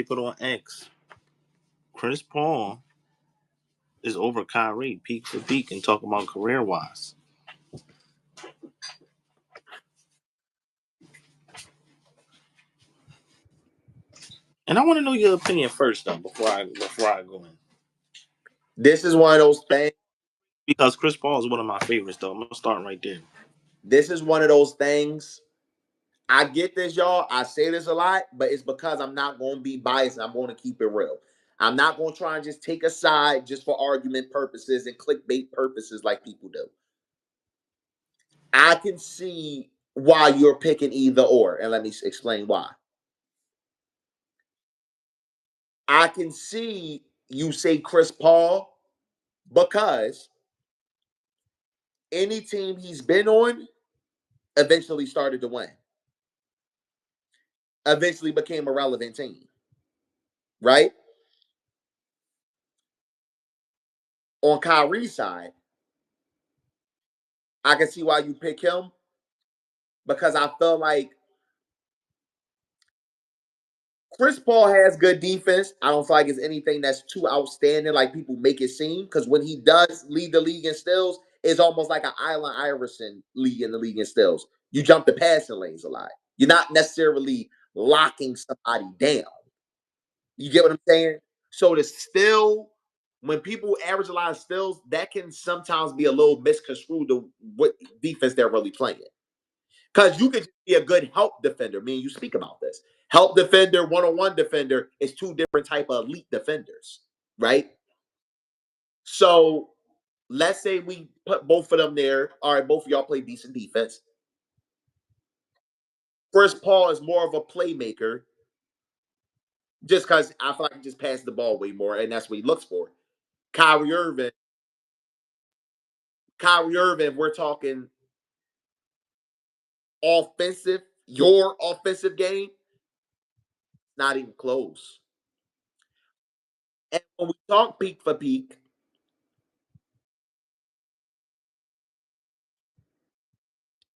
put on X. Chris Paul is over Kyrie peak for peak and talking about career wise. And I want to know your opinion first though before I go in. This is one of those things. Because Chris Paul is one of my favorites though. I'm gonna start right there. This is one of those things. I get this, y'all. I say this a lot, but it's because I'm not going to be biased and I'm going to keep it real. I'm not going to try and just take a side just for argument purposes and clickbait purposes like people do. I can see why you're picking either or, and let me explain why. I can see you say Chris Paul because any team he's been on eventually started to win, eventually became a relevant team, right? On Kyrie's side, I can see why you pick him because I feel like Chris Paul has good defense. I don't feel like it's anything that's too outstanding like people make it seem. Because when he does lead the league in steals, it's almost like an Allen Iverson lead in the league in steals. You jump the passing lanes a lot. You're not necessarily locking somebody down. You get what I'm saying? So the still, when people average a lot of steals, that can sometimes be a little misconstrued to what defense they're really playing. Because you could be a good help defender. I mean, you speak about this. Help defender, one-on-one defender is two different type of elite defenders, right? So let's say we put both of them there. All right, both of y'all play decent defense. Chris Paul is more of a playmaker just because I feel like he just passes the ball way more, and that's what he looks for. Kyrie Irving, we're talking offensive, your offensive game, not even close. And when we talk peak for peak,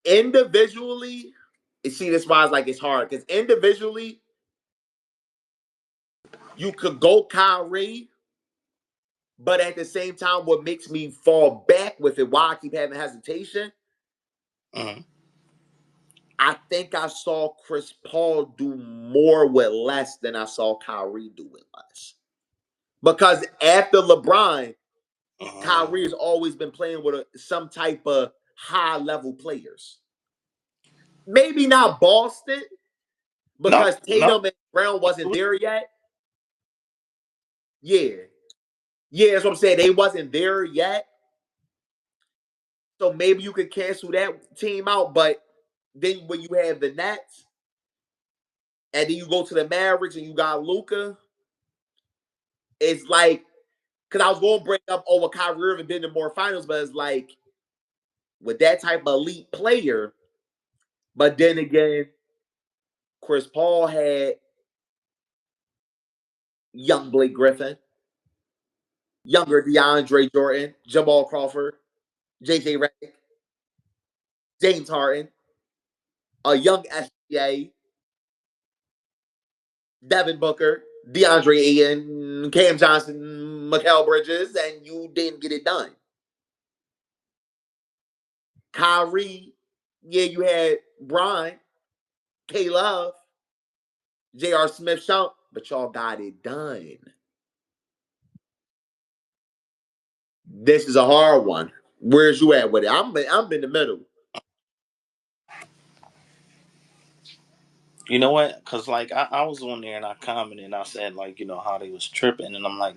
individually, you see, this why it's like it's hard because individually, you could go Kyrie, but at the same time, what makes me fall back with it, why I keep having hesitation, Mm-hmm. I think I saw Chris Paul do more with less than I saw Kyrie do with less. Because after LeBron, Kyrie has always been playing with some type of high level players. Maybe not Boston, because Tatum and Brown wasn't there yet. Yeah. Yeah, that's what I'm saying. They wasn't there yet. So maybe you could cancel that team out. But then when you have the Nets, and then you go to the Mavericks and you got Luka, it's like, because I was going to bring up over Kyrie Irving been in more finals, but it's like, with that type of elite player, but then again, Chris Paul had young Blake Griffin, younger DeAndre Jordan, Jamal Crawford, JJ Redick, James Harden, a young SGA, Devin Booker, DeAndre Ayton, Cam Johnson, Mikal Bridges, and you didn't get it done. Kyrie, yeah, you had Brian, K Love, J.R. Smith, Shump, but y'all got it done. This is a hard one. Where's you at with it? I'm in the middle. You know what? Because like I was on there and I commented and I said like how they was tripping and I'm like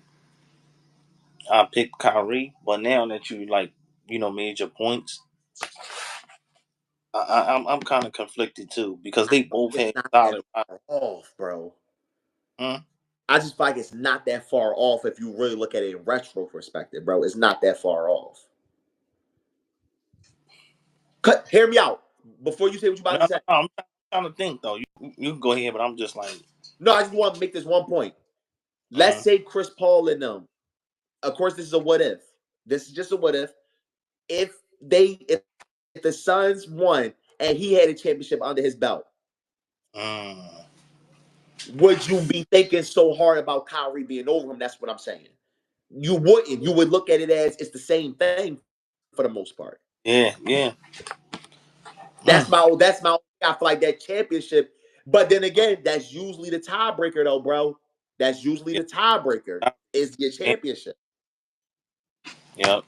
I picked Kyrie, but now that you like made your points, I'm kind of conflicted too because they both It's had not that solid. far off, bro. Hmm? I just feel like it's not that far off if you really look at it in retro perspective, bro. It's not that far off. Hear me out before you say what you about to say. I'm trying to think though. You can go ahead, but I'm just like, No, I just want to make this one point. Let's uh, say Chris Paul and them. Of course, this is a what if. This is just a what if. If the Suns won and he had a championship under his belt, uh, would you be thinking so hard about Kyrie being over him? That's what I'm saying. You wouldn't. You would look at it as it's the same thing for the most part. Yeah, yeah. That's my I feel like that championship. But then again, that's usually the tiebreaker though, bro. That's usually Yeah. the tiebreaker is your Yeah. championship. Yep.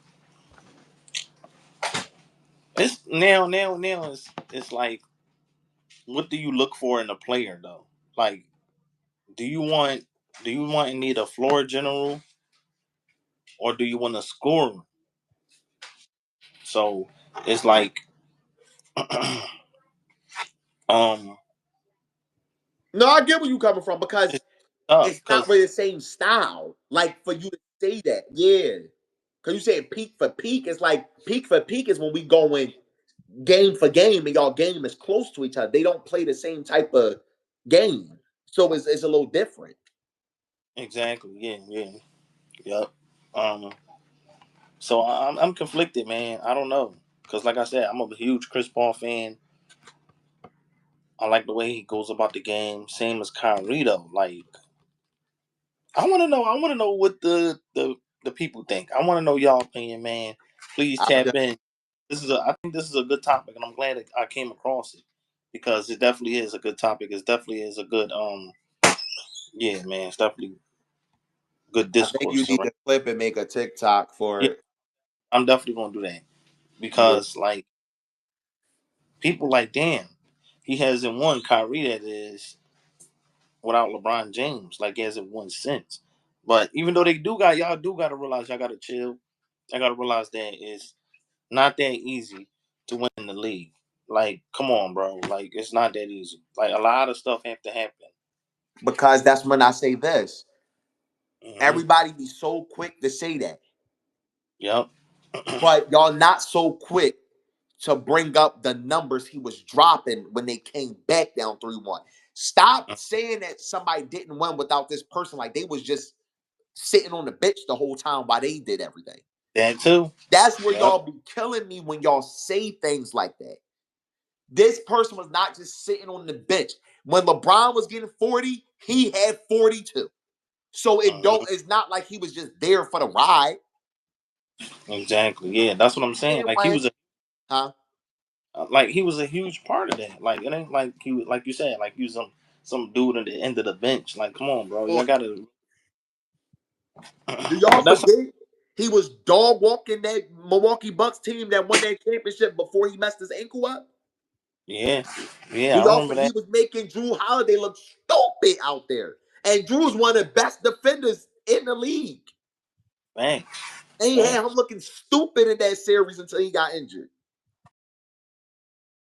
It's now it's like, what do you look for in a player though? Like, do you want do you want and need a floor general, or do you want a scorer? So it's like um No, I get where you coming from because it's tough it's not because really the same style. Like for you to say that, yeah. Because you said peak for peak, it's like peak for peak is when we going game for game and y'all game is close to each other. They don't play the same type of game, so it's a little different. exactly, yeah, yeah, yep. Um, so I'm conflicted, man. I don't know, because like I said, I'm a huge Chris Paul fan. I like the way he goes about the game. Same as Kyrie though. Like, I want to know. I want to know what the people think. I want to know y'all opinion, man. Please I tap just, in. I think this is a good topic, and I'm glad that I came across it, because it definitely is a good topic. It definitely is a good yeah, man. It's definitely good I think you discourse need around. to flip and make a TikTok for Yeah, it. I'm definitely gonna do that, Yeah, because like, people like, damn, he hasn't won. Kyrie, that is, without LeBron James, like, he hasn't won since. But even though they do got y'all do gotta realize, y'all gotta chill. I gotta realize that it's not that easy to win the league. Like, come on, bro. Like, it's not that easy. Like, a lot of stuff have to happen. because that's when I say this. Hmm. Everybody be so quick to say that, Yep. but y'all not so quick to bring up the numbers he was dropping when they came back down 3-1. Stop saying that somebody didn't win without this person. Like they was just sitting on the bench the whole time while they did everything. That too. That's where Yep. y'all be killing me when y'all say things like that. This person was not just sitting on the bench. When LeBron was getting 40, he had 42. So Hmm. it's not like he was just there for the ride. Exactly. Yeah, that's what I'm He saying. didn't win. Huh? He was a huge part of that. Like, it ain't like like you said, like, he was some dude at the end of the bench. Like, come on, bro. Y'all Well, gotta. do y'all But that's forget he was dog walking that Milwaukee Bucks team that won that championship before he messed his ankle up? yeah, Do yeah. I y'all remember forget he that. was making Drew Holiday look stupid out there? And Drew's one of the best defenders in the league. Thanks. And he had him Thanks. looking stupid in that series until he got injured.